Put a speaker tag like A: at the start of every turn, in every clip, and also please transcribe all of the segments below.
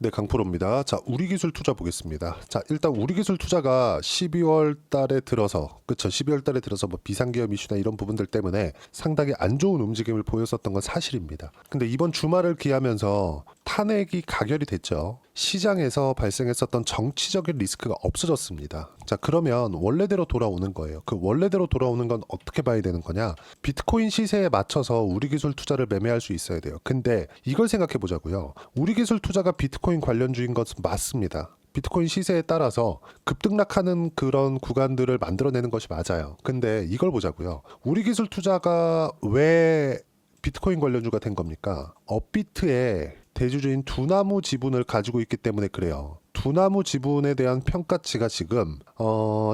A: 네, 강프로입니다. 자, 우리기술 투자 보겠습니다. 자, 일단 우리기술 투자가 12월 달에 들어서, 그쵸? 12월 달에 들어서 뭐 비상계엄 이슈나 이런 부분들 때문에 상당히 안 좋은 움직임을 보였었던 건 사실입니다. 근데 이번 주말을 기하면서 탄핵이 가결이 됐죠. 시장에서 발생했었던 정치적인 리스크가 없어졌습니다. 자, 그러면 원래대로 돌아오는 거예요. 그 원래대로 돌아오는 건 어떻게 봐야 되는 거냐? 비트코인 시세에 맞춰서 우리기술 투자를 매매할 수 있어야 돼요. 근데 이걸 생각해 보자고요. 우리기술 투자가 비트코인 관련주인 것은 맞습니다. 비트코인 시세에 따라서 급등락하는 그런 구간들을 만들어내는 것이 맞아요. 근데 이걸 보자고요. 우리기술 투자가 왜 비트코인 관련주가 된 겁니까? 업비트의 대주주인 두나무 지분을 가지고 있기 때문에 그래요. 두나무 지분에 대한 평가치가 지금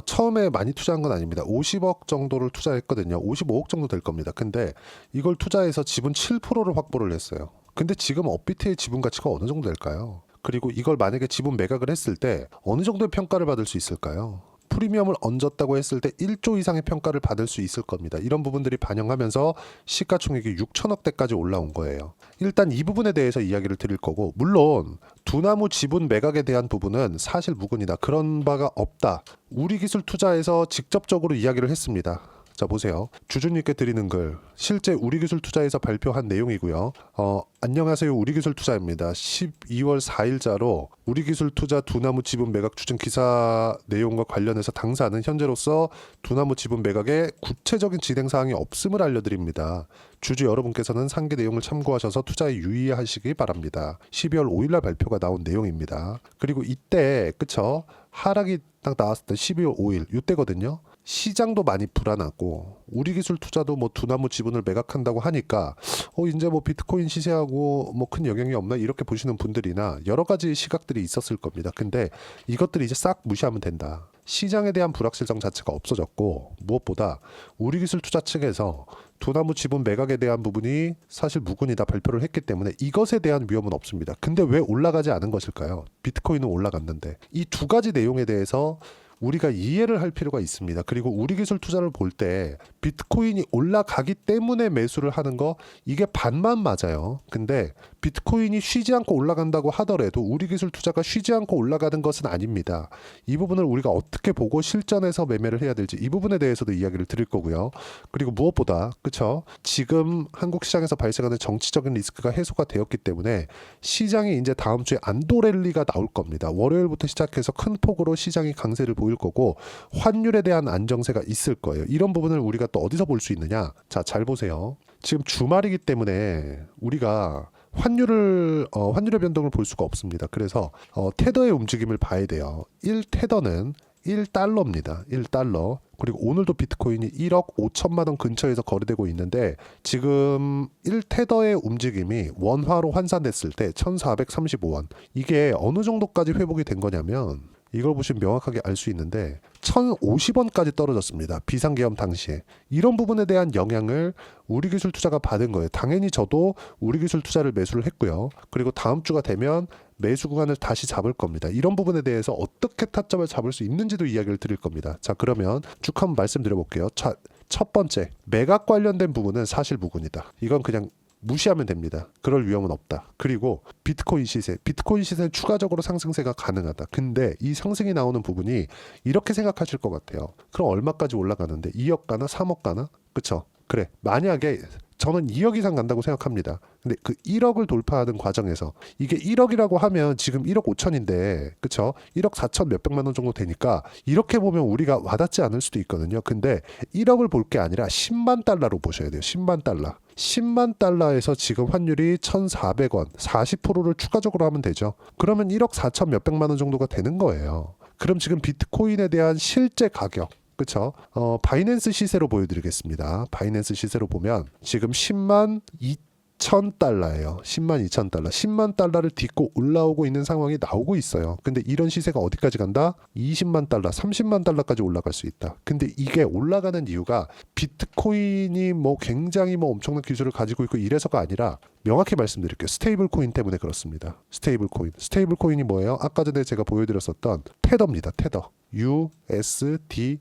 A: 처음에 많이 투자한 건 아닙니다. 50억 정도를 투자했거든요. 55억 정도 될 겁니다. 근데 이걸 투자해서 지분 7%를 확보를 했어요. 근데 지금 업비트의 지분 가치가 어느 정도 될까요? 그리고 이걸 만약에 지분 매각을 했을 때 어느 정도의 평가를 받을 수 있을까요? 프리미엄을 얹었다고 했을 때 1조 이상의 평가를 받을 수 있을 겁니다. 이런 부분들이 반영하면서 시가총액이 6천억대까지 올라온 거예요. 일단 이 부분에 대해서 이야기를 드릴 거고, 물론 두나무 지분 매각에 대한 부분은 사실 무근이다. 그런 바가 없다. 우리기술 투자에서 직접적으로 이야기를 했습니다. 자, 보세요. 주주님께 드리는 글, 실제 우리기술 투자에서 발표한 내용이고요. 안녕하세요, 우리기술 투자입니다. 12월 4일자로 우리기술 투자 두나무 지분 매각 추진 기사 내용과 관련해서 당사는 현재로서 두나무 지분 매각에 구체적인 진행 사항이 없음을 알려드립니다. 주주 여러분께서는 상계 내용을 참고하셔서 투자에 유의하시기 바랍니다. 12월 5일날 발표가 나온 내용입니다. 그리고 이때 그쵸? 하락이 딱 나왔을 때 12월 5일 이때거든요. 시장도 많이 불안하고 우리기술 투자도 뭐 두나무 지분을 매각한다고 하니까 이제 뭐 비트코인 시세하고 뭐 큰 영향이 없나 이렇게 보시는 분들이나 여러 가지 시각들이 있었을 겁니다. 근데 이것들이 이제 싹 무시하면 된다. 시장에 대한 불확실성 자체가 없어졌고, 무엇보다 우리기술 투자 측에서 두나무 지분 매각에 대한 부분이 사실 무근이다 발표를 했기 때문에 이것에 대한 위험은 없습니다. 근데 왜 올라가지 않은 것일까요? 비트코인은 올라갔는데. 이 두 가지 내용에 대해서 우리가 이해를 할 필요가 있습니다. 그리고 우리기술 투자를 볼 때 비트코인이 올라가기 때문에 매수를 하는 거, 이게 반만 맞아요. 근데 비트코인이 쉬지 않고 올라간다고 하더라도 우리기술 투자가 쉬지 않고 올라가는 것은 아닙니다. 이 부분을 우리가 어떻게 보고 실전에서 매매를 해야 될지, 이 부분에 대해서도 이야기를 드릴 거고요. 그리고 무엇보다 그쵸? 지금 한국 시장에서 발생하는 정치적인 리스크가 해소가 되었기 때문에 시장이 이제 다음 주에 안도 랠리가 나올 겁니다. 월요일부터 시작해서 큰 폭으로 시장이 강세를 보일 거고, 환율에 대한 안정세가 있을 거예요. 이런 부분을 우리가 또 어디서 볼 수 있느냐? 자, 잘 보세요. 지금 주말이기 때문에 우리가 환율의 변동을 볼 수가 없습니다. 그래서 테더의 움직임을 봐야 돼요. 1테더는 1달러입니다. 1달러. 그리고 오늘도 비트코인이 1억 5천만 원 근처에서 거래되고 있는데, 지금 1테더의 움직임이 원화로 환산됐을 때 1435원. 이게 어느 정도까지 회복이 된 거냐면, 이걸 보시면 명확하게 알 수 있는데 1,050원까지 떨어졌습니다. 비상계엄 당시에. 이런 부분에 대한 영향을 우리기술 투자가 받은 거예요. 당연히 저도 우리기술 투자를 매수를 했고요. 그리고 다음 주가 되면 매수 구간을 다시 잡을 겁니다. 이런 부분에 대해서 어떻게 타점을 잡을 수 있는지도 이야기를 드릴 겁니다. 자, 그러면 쭉 한번 말씀드려 볼게요. 자, 첫 번째, 매각 관련된 부분은 사실 무근이다. 이건 그냥 무시하면 됩니다. 그럴 위험은 없다. 그리고 비트코인 시세는 추가적으로 상승세가 가능하다. 근데 이 상승이 나오는 부분이 이렇게 생각하실 것 같아요. 그럼 얼마까지 올라가는데? 2억 가나? 3억 가나? 그쵸? 그래, 만약에 저는 2억 이상 간다고 생각합니다. 근데 그 1억을 돌파하는 과정에서, 이게 1억이라고 하면 지금 1억 5천인데, 그쵸? 1억 4천 몇백만 원 정도 되니까 이렇게 보면 우리가 와닿지 않을 수도 있거든요. 근데 1억을 볼 게 아니라 10만 달러로 보셔야 돼요. 10만 달러. 10만 달러에서 지금 환율이 1,400원, 40%를 추가적으로 하면 되죠. 그러면 1억 4천 몇백만 원 정도가 되는 거예요. 그럼 지금 비트코인에 대한 실제 가격, 그쵸? 바이낸스 시세로 보여드리겠습니다. 바이낸스 시세로 보면 지금 10만 2천 달러예요. 10만 2천 달러. 10만 달러를 딛고 올라오고 있는 상황이 나오고 있어요. 근데 이런 시세가 어디까지 간다? 20만 달러, 30만 달러까지 올라갈 수 있다. 근데 이게 올라가는 이유가 비트코인이 뭐 굉장히 뭐 엄청난 기술을 가지고 있고 이래서가 아니라, 명확히 말씀드릴게요. 스테이블 코인 때문에 그렇습니다. 스테이블 코인이 뭐예요? 아까 전에 제가 보여드렸었던 테더입니다. 테더. USDT.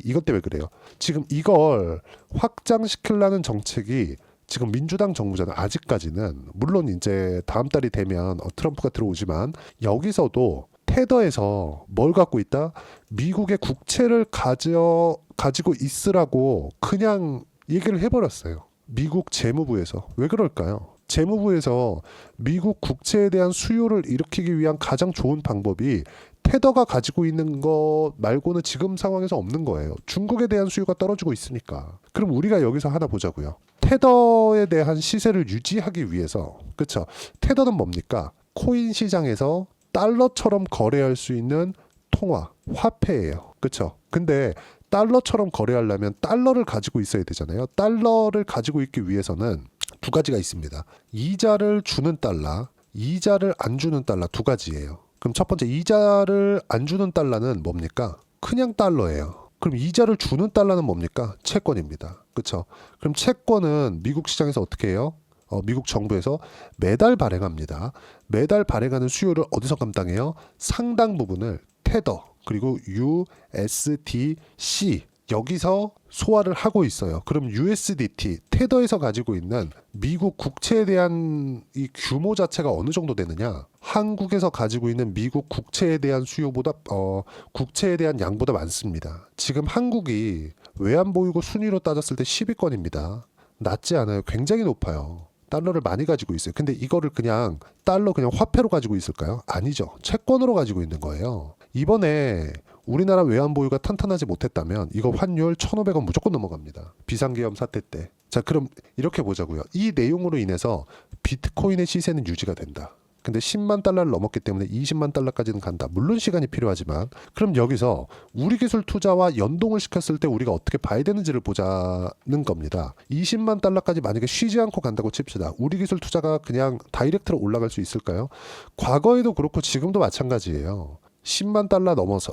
A: 이것 때문에 그래요. 지금 이걸 확장시키려는 정책이 지금 민주당 정부잖아요. 아직까지는 물론 이제 다음 달이 되면 트럼프가 들어오지만 여기서도 테더에서 뭘 갖고 있다? 미국의 국채를 가지고 있으라고 그냥 얘기를 해버렸어요. 미국 재무부에서. 왜 그럴까요? 재무부에서 미국 국채에 대한 수요를 일으키기 위한 가장 좋은 방법이 테더가 가지고 있는 것 말고는 지금 상황에서 없는 거예요. 중국에 대한 수요가 떨어지고 있으니까. 그럼 우리가 여기서 하나 보자고요. 테더에 대한 시세를 유지하기 위해서, 그쵸? 테더는 뭡니까? 코인 시장에서 달러처럼 거래할 수 있는 통화, 화폐예요. 그쵸? 근데 달러처럼 거래하려면 달러를 가지고 있어야 되잖아요. 달러를 가지고 있기 위해서는 두 가지가 있습니다. 이자를 주는 달러, 이자를 안 주는 달러 두 가지예요. 그럼 첫 번째 이자를 안 주는 달러는 뭡니까? 그냥 달러예요. 그럼 이자를 주는 달러는 뭡니까? 채권입니다. 그렇죠? 그럼 채권은 미국 시장에서 어떻게 해요? 미국 정부에서 매달 발행합니다. 매달 발행하는 수요를 어디서 감당해요? 상당 부분을 테더 그리고 USDC 여기서 소화를 하고 있어요. 그럼 USDT 테더에서 가지고 있는 미국 국채에 대한 이 규모 자체가 어느 정도 되느냐? 한국에서 가지고 있는 미국 국채에 대한 수요보다 국채에 대한 양보다 많습니다. 지금 한국이 외환보유고 순위로 따졌을 때 10위권입니다. 낮지 않아요. 굉장히 높아요. 달러를 많이 가지고 있어요. 근데 이거를 그냥 달러 그냥 화폐로 가지고 있을까요? 아니죠. 채권으로 가지고 있는 거예요. 이번에 우리나라 외환 보유가 탄탄하지 못했다면 이거 환율 1,500원 무조건 넘어갑니다. 비상계엄 사태 때. 자, 그럼 이렇게 보자고요. 이 내용으로 인해서 비트코인의 시세는 유지가 된다. 근데 10만 달러를 넘었기 때문에 20만 달러까지는 간다. 물론 시간이 필요하지만 그럼 여기서 우리 기술 투자와 연동을 시켰을 때 우리가 어떻게 봐야 되는지를 보자는 겁니다. 20만 달러까지 만약에 쉬지 않고 간다고 칩시다. 우리 기술 투자가 그냥 다이렉트로 올라갈 수 있을까요? 과거에도 그렇고 지금도 마찬가지예요. 10만 달러 넘어서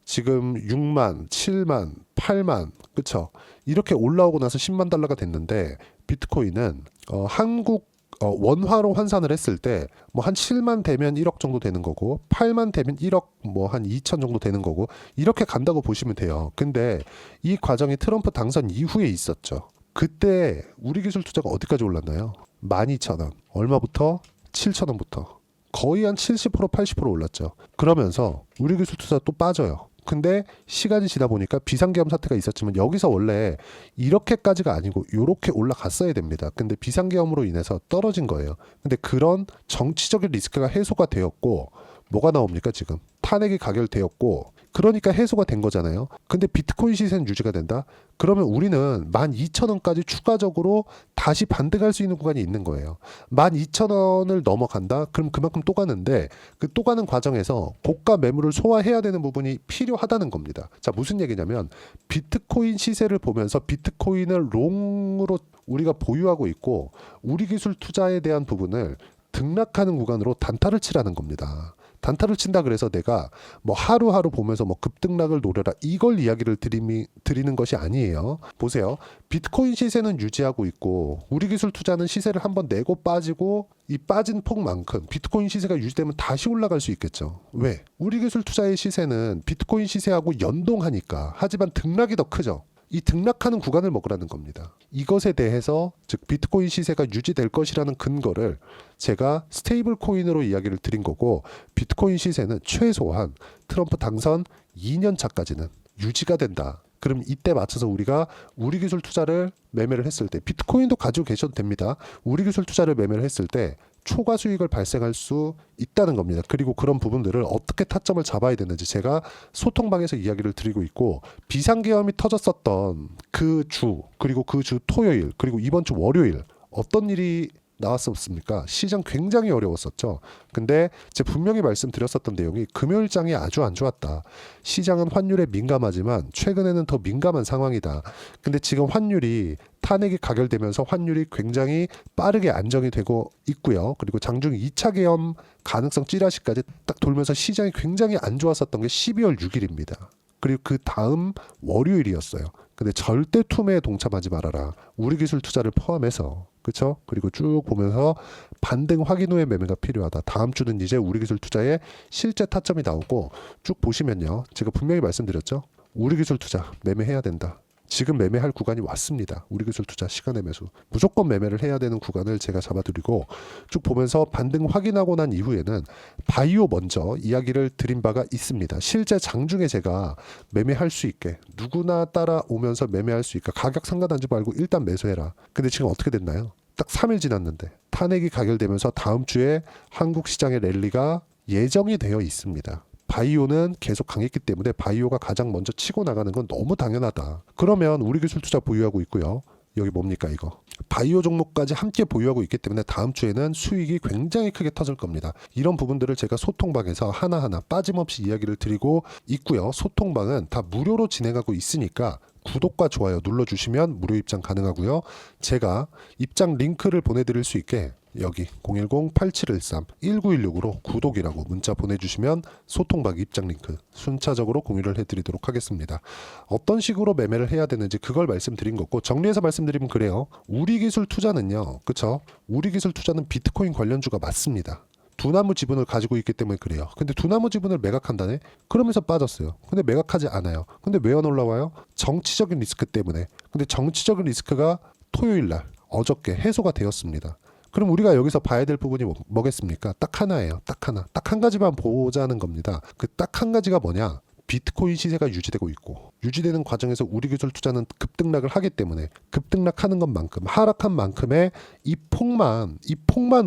A: 지금 6만, 7만, 8만 그쵸? 이렇게 올라오고 나서 10만 달러가 됐는데 비트코인은 한국 원화로 환산을 했을 때 뭐 한 7만 되면 1억 정도 되는 거고 8만 되면 1억 뭐 한 2천 정도 되는 거고 이렇게 간다고 보시면 돼요. 근데 이 과정이 트럼프 당선 이후에 있었죠. 그때 우리 기술 투자가 어디까지 올랐나요? 12,000원. 얼마부터? 7,000원부터. 거의 한 70% 80% 올랐죠. 그러면서 우리 기술 투자 또 빠져요. 근데 시간이 지나 보니까 비상계엄 사태가 있었지만 여기서 원래 이렇게까지가 아니고 이렇게 올라갔어야 됩니다. 근데 비상계엄으로 인해서 떨어진 거예요. 근데 그런 정치적인 리스크가 해소가 되었고 뭐가 나옵니까 지금? 탄핵이 가결되었고 그러니까 해소가 된 거잖아요. 근데 비트코인 시세는 유지가 된다? 그러면 우리는 12,000원까지 추가적으로 다시 반등할 수 있는 구간이 있는 거예요. 12,000원을 넘어간다? 그럼 그만큼 또 가는데 그 또 가는 과정에서 고가 매물을 소화해야 되는 부분이 필요하다는 겁니다. 자, 무슨 얘기냐면 비트코인 시세를 보면서 비트코인을 롱으로 우리가 보유하고 있고 우리 기술 투자에 대한 부분을 등락하는 구간으로 단타를 치라는 겁니다. 단타를 친다 그래서 내가 뭐 하루하루 보면서 뭐 급등락을 노려라 이걸 이야기를 드리는 것이 아니에요. 보세요. 비트코인 시세는 유지하고 있고 우리 기술 투자는 시세를 한번 내고 빠지고 이 빠진 폭만큼 비트코인 시세가 유지되면 다시 올라갈 수 있겠죠. 왜? 우리 기술 투자의 시세는 비트코인 시세하고 연동하니까. 하지만 등락이 더 크죠. 이 등락하는 구간을 먹으라는 겁니다. 이것에 대해서 즉 비트코인 시세가 유지될 것이라는 근거를 제가 스테이블 코인으로 이야기를 드린 거고 비트코인 시세는 최소한 트럼프 당선 2년 차까지는 유지가 된다. 그럼 이때 맞춰서 우리가 우리 기술 투자를 매매를 했을 때 비트코인도 가지고 계셔도 됩니다. 우리 기술 투자를 매매를 했을 때 초과 수익을 발생할 수 있다는 겁니다. 그리고 그런 부분들을 어떻게 타점을 잡아야 되는지 제가 소통방에서 이야기를 드리고 있고 비상계엄이 터졌었던 그 주 그리고 그 주 토요일 그리고 이번 주 월요일 어떤 일이 나왔었습니까? 시장 굉장히 어려웠었죠. 근데 제가 분명히 말씀드렸었던 내용이 금요일장이 아주 안 좋았다. 시장은 환율에 민감하지만 최근에는 더 민감한 상황이다. 근데 지금 환율이 탄핵이 가결되면서 환율이 굉장히 빠르게 안정이 되고 있고요. 그리고 장중 2차 계엄 가능성 찌라시까지 딱 돌면서 시장이 굉장히 안 좋았었던 게 12월 6일입니다. 그리고 그 다음 월요일이었어요. 근데 절대 투매에 동참하지 말아라. 우리 기술 투자를 포함해서. 그렇죠? 그리고 쭉 보면서 반등 확인 후에 매매가 필요하다. 다음 주는 이제 우리 기술 투자의 실제 타점이 나오고 쭉 보시면요. 제가 분명히 말씀드렸죠. 우리 기술 투자 매매해야 된다. 지금 매매할 구간이 왔습니다. 우리기술 투자 시간의 매수. 무조건 매매를 해야 되는 구간을 제가 잡아드리고 쭉 보면서 반등 확인하고 난 이후에는 바이오 먼저 이야기를 드린 바가 있습니다. 실제 장중에 제가 매매할 수 있게 누구나 따라오면서 매매할 수 있게 가격 상관하지 말고 일단 매수해라. 근데 지금 어떻게 됐나요? 딱 3일 지났는데 탄핵이 가결되면서 다음 주에 한국 시장의 랠리가 예정이 되어 있습니다. 바이오는 계속 강했기 때문에 바이오가 가장 먼저 치고 나가는 건 너무 당연하다. 그러면 우리기술투자 보유하고 있고요. 여기 뭡니까 이거? 바이오 종목까지 함께 보유하고 있기 때문에 다음 주에는 수익이 굉장히 크게 터질 겁니다. 이런 부분들을 제가 소통방에서 하나하나 빠짐없이 이야기를 드리고 있고요. 소통방은 다 무료로 진행하고 있으니까 구독과 좋아요 눌러주시면 무료 입장 가능하고요. 제가 입장 링크를 보내드릴 수 있게 여기 010-8713-1916으로 구독이라고 문자 보내주시면 소통방 입장 링크 순차적으로 공유를 해드리도록 하겠습니다. 어떤 식으로 매매를 해야 되는지 그걸 말씀드린 거고, 정리해서 말씀드리면 그래요. 우리기술 투자는요, 그쵸? 우리기술 투자는 비트코인 관련주가 맞습니다. 두나무 지분을 가지고 있기 때문에 그래요. 근데 두나무 지분을 매각한다네? 그러면서 빠졌어요. 근데 매각하지 않아요. 근데 왜 안 올라와요? 정치적인 리스크 때문에. 근데 정치적인 리스크가 토요일날 어저께 해소가 되었습니다. 그럼 우리가 여기서 봐야 될 부분이 뭐겠습니까? 딱 하나예요. 딱 하나. 딱 한 가지만 보자는 겁니다. 그 딱 한 가지가 뭐냐? 비트코인 시세가 유지되고 있고, 유지되는 과정에서 우리기술 투자는 급등락을 하기 때문에 급등락하는 것만큼, 하락한 만큼의 이 폭만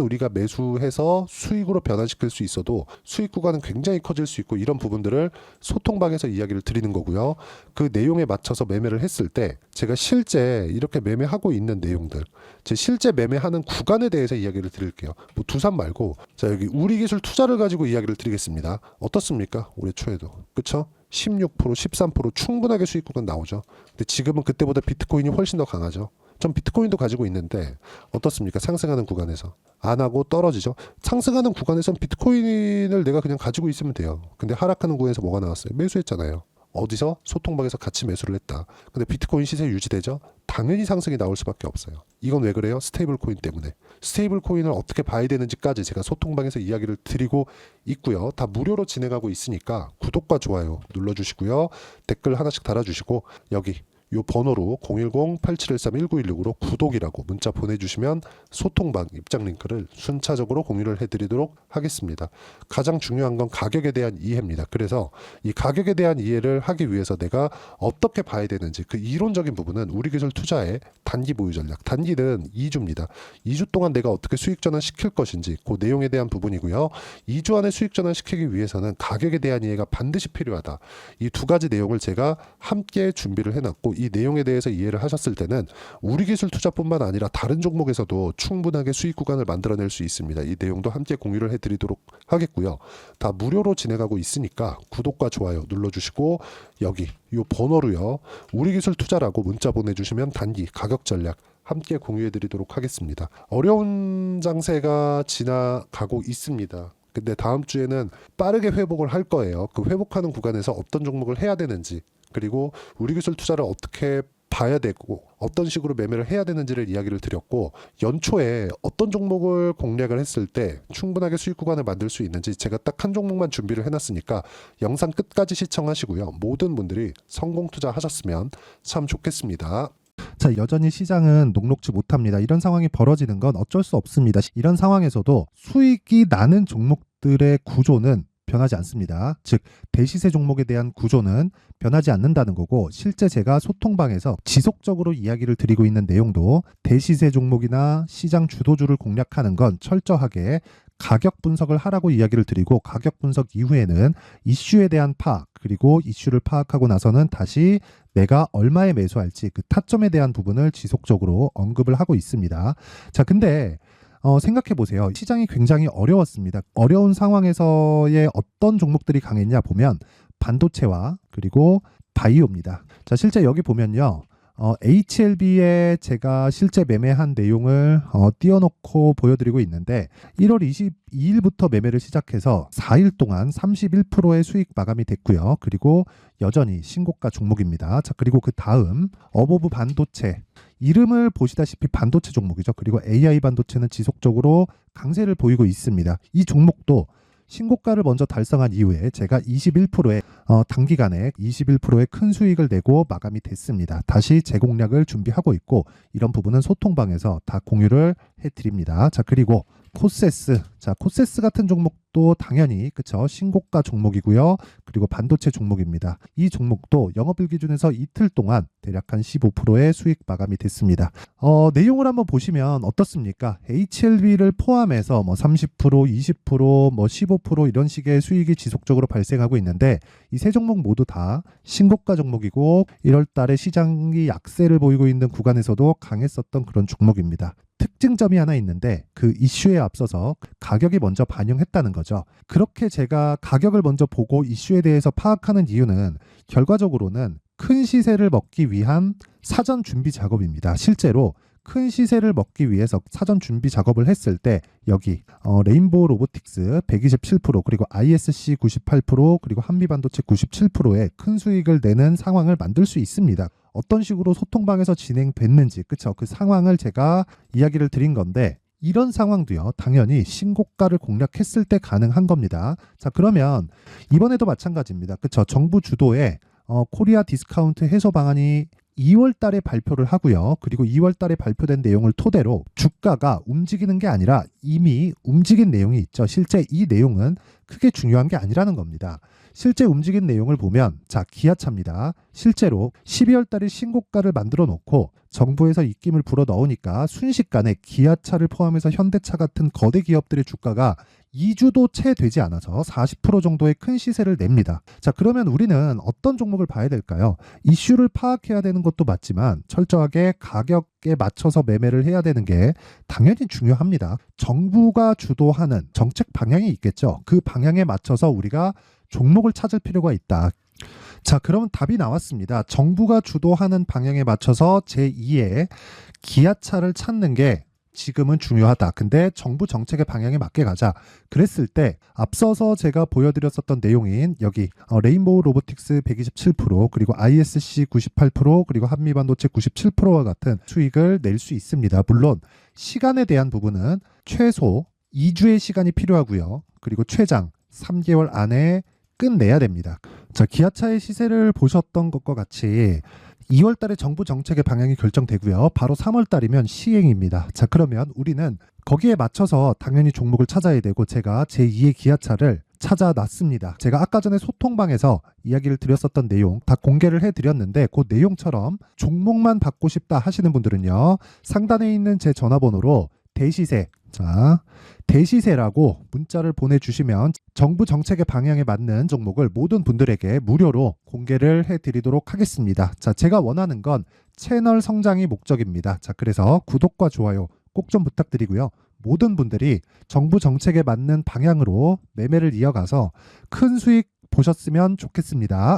A: 우리가 매수해서 수익으로 변환시킬 수 있어도 수익 구간은 굉장히 커질 수 있고, 이런 부분들을 소통방에서 이야기를 드리는 거고요. 그 내용에 맞춰서 매매를 했을 때 제가 실제 이렇게 매매하고 있는 내용들, 제 실제 매매하는 구간에 대해서 이야기를 드릴게요. 뭐 두산 말고, 자 여기 우리기술 투자를 가지고 이야기를 드리겠습니다. 어떻습니까? 올해 초에도 그쵸? 16%, 13% 충분하게 수익 구간 나오죠. 근데 지금은 그때보다 비트코인이 훨씬 더 강하죠. 전 비트코인도 가지고 있는데 어떻습니까? 상승하는 구간에서 안 하고 떨어지죠. 상승하는 구간에선 비트코인을 내가 그냥 가지고 있으면 돼요. 근데 하락하는 구간에서 뭐가 나왔어요? 매수했잖아요. 어디서? 소통방에서 같이 매수를 했다. 근데 비트코인 시세 유지되죠? 당연히 상승이 나올 수밖에 없어요. 이건 왜 그래요? 스테이블 코인 때문에. 스테이블 코인을 어떻게 봐야 되는지까지 제가 소통방에서 이야기를 드리고 있고요. 다 무료로 진행하고 있으니까 구독과 좋아요 눌러주시고요. 댓글 하나씩 달아주시고 여기 요 번호로 010-8713-1916으로 구독이라고 문자 보내주시면 소통방 입장 링크를 순차적으로 공유를 해드리도록 하겠습니다. 가장 중요한 건 가격에 대한 이해입니다. 그래서 이 가격에 대한 이해를 하기 위해서 내가 어떻게 봐야 되는지 그 이론적인 부분은 우리기술 투자의 단기 보유 전략, 단기는 2주입니다. 2주 동안 내가 어떻게 수익 전환 시킬 것인지 그 내용에 대한 부분이고요. 2주 안에 수익 전환 시키기 위해서는 가격에 대한 이해가 반드시 필요하다. 이 두 가지 내용을 제가 함께 준비를 해놨고, 이 내용에 대해서 이해를 하셨을 때는 우리기술 투자뿐만 아니라 다른 종목에서도 충분하게 수익 구간을 만들어낼 수 있습니다. 이 내용도 함께 공유를 해드리도록 하겠고요. 다 무료로 진행하고 있으니까 구독과 좋아요 눌러주시고 여기 이 번호로요. 우리기술 투자라고 문자 보내주시면 단기 가격 전략 함께 공유해드리도록 하겠습니다. 어려운 장세가 지나가고 있습니다. 근데 다음 주에는 빠르게 회복을 할 거예요. 그 회복하는 구간에서 어떤 종목을 해야 되는지, 그리고 우리기술 투자를 어떻게 봐야 되고 어떤 식으로 매매를 해야 되는지를 이야기를 드렸고, 연초에 어떤 종목을 공략을 했을 때 충분하게 수익 구간을 만들 수 있는지 제가 딱 한 종목만 준비를 해놨으니까 영상 끝까지 시청하시고요. 모든 분들이 성공 투자하셨으면 참 좋겠습니다.
B: 자, 여전히 시장은 녹록지 못합니다. 이런 상황이 벌어지는 건 어쩔 수 없습니다. 이런 상황에서도 수익이 나는 종목들의 구조는 변하지 않습니다. 즉 대시세 종목에 대한 구조는 변하지 않는다는 거고, 실제 제가 소통방에서 지속적으로 이야기를 드리고 있는 내용도 대시세 종목이나 시장 주도주를 공략하는 건 철저하게 가격 분석을 하라고 이야기를 드리고, 가격 분석 이후에는 이슈에 대한 파악, 그리고 이슈를 파악하고 나서는 다시 내가 얼마에 매수할지 그 타점에 대한 부분을 지속적으로 언급을 하고 있습니다. 자, 근데 생각해 보세요. 시장이 굉장히 어려웠습니다. 어려운 상황에서의 어떤 종목들이 강했냐 보면 반도체와 그리고 바이오입니다. 자, 실제 여기 보면요. HLB에 제가 실제 매매한 내용을 띄워놓고 보여드리고 있는데 1월 22일부터 매매를 시작해서 4일 동안 31%의 수익 마감이 됐고요. 그리고 여전히 신고가 종목입니다. 자, 그리고 그 다음 어보브 반도체, 이름을 보시다시피 반도체 종목이죠. 그리고 AI 반도체는 지속적으로 강세를 보이고 있습니다. 이 종목도 신고가를 먼저 달성한 이후에 제가 21%의 단기간에 21%의 큰 수익을 내고 마감이 됐습니다. 다시 재공략을 준비하고 있고 이런 부분은 소통방에서 다 공유를 해드립니다. 자, 그리고 코세스. 자, 코세스 같은 종목도 당연히 그쵸, 신고가 종목이고요. 그리고 반도체 종목입니다. 이 종목도 영업일 기준에서 이틀 동안 대략 한 15%의 수익 마감이 됐습니다. 내용을 한번 보시면 어떻습니까? HLB를 포함해서 뭐 30%, 20%, 뭐 15% 이런 식의 수익이 지속적으로 발생하고 있는데 이 세 종목 모두 다 신고가 종목이고 1월 달에 시장이 약세를 보이고 있는 구간에서도 강했었던 그런 종목입니다. 특징점이 하나 있는데 그 이슈에 앞서서 가격이 먼저 반영했다는 거죠. 그렇게 제가 가격을 먼저 보고 이슈에 대해서 파악하는 이유는 결과적으로는 큰 시세를 먹기 위한 사전 준비 작업입니다. 실제로 큰 시세를 먹기 위해서 사전 준비 작업을 했을 때 여기 레인보우 로보틱스 127% 그리고 ISC 98% 그리고 한미반도체 97%의 큰 수익을 내는 상황을 만들 수 있습니다. 어떤 식으로 소통방에서 진행됐는지 그쵸, 그 상황을 제가 이야기를 드린 건데 이런 상황도요 당연히 신고가를 공략했을 때 가능한 겁니다. 자, 그러면 이번에도 마찬가지입니다. 그쵸, 정부 주도의 코리아 디스카운트 해소 방안이 2월 달에 발표를 하고요. 그리고 2월 달에 발표된 내용을 토대로 주가가 움직이는 게 아니라 이미 움직인 내용이 있죠. 실제 이 내용은 크게 중요한 게 아니라는 겁니다. 실제 움직인 내용을 보면 자, 기아차입니다. 실제로 12월 달에 신고가를 만들어 놓고 정부에서 입김을 불어 넣으니까 순식간에 기아차를 포함해서 현대차 같은 거대 기업들의 주가가 2주도 채 되지 않아서 40% 정도의 큰 시세를 냅니다. 자, 그러면 우리는 어떤 종목을 봐야 될까요? 이슈를 파악해야 되는 것도 맞지만 철저하게 가격에 맞춰서 매매를 해야 되는 게 당연히 중요합니다. 정부가 주도하는 정책 방향이 있겠죠. 그 방향에 맞춰서 우리가 종목을 찾을 필요가 있다. 자, 그러면 답이 나왔습니다. 정부가 주도하는 방향에 맞춰서 제2의 기아차를 찾는 게 지금은 중요하다. 근데 정부 정책의 방향에 맞게 가자. 그랬을 때 앞서서 제가 보여드렸었던 내용인 여기 레인보우 로보틱스 127% 그리고 ISC 98% 그리고 한미반도체 97%와 같은 수익을 낼 수 있습니다. 물론 시간에 대한 부분은 최소 2주의 시간이 필요하고요. 그리고 최장 3개월 안에 끝내야 됩니다. 자, 기아차의 시세를 보셨던 것과 같이 2월 달에 정부 정책의 방향이 결정되고요. 바로 3월 달이면 시행입니다. 자, 그러면 우리는 거기에 맞춰서 당연히 종목을 찾아야 되고 제가 제2의 기아차를 찾아놨습니다. 제가 아까 전에 소통방에서 이야기를 드렸었던 내용 다 공개를 해드렸는데 그 내용처럼 종목만 받고 싶다 하시는 분들은요. 상단에 있는 제 전화번호로 대시세, 자, 대시세라고 문자를 보내주시면 정부 정책의 방향에 맞는 종목을 모든 분들에게 무료로 공개를 해드리도록 하겠습니다. 자, 제가 원하는 건 채널 성장이 목적입니다. 자, 그래서 구독과 좋아요 꼭 좀 부탁드리고요. 모든 분들이 정부 정책에 맞는 방향으로 매매를 이어가서 큰 수익 보셨으면 좋겠습니다.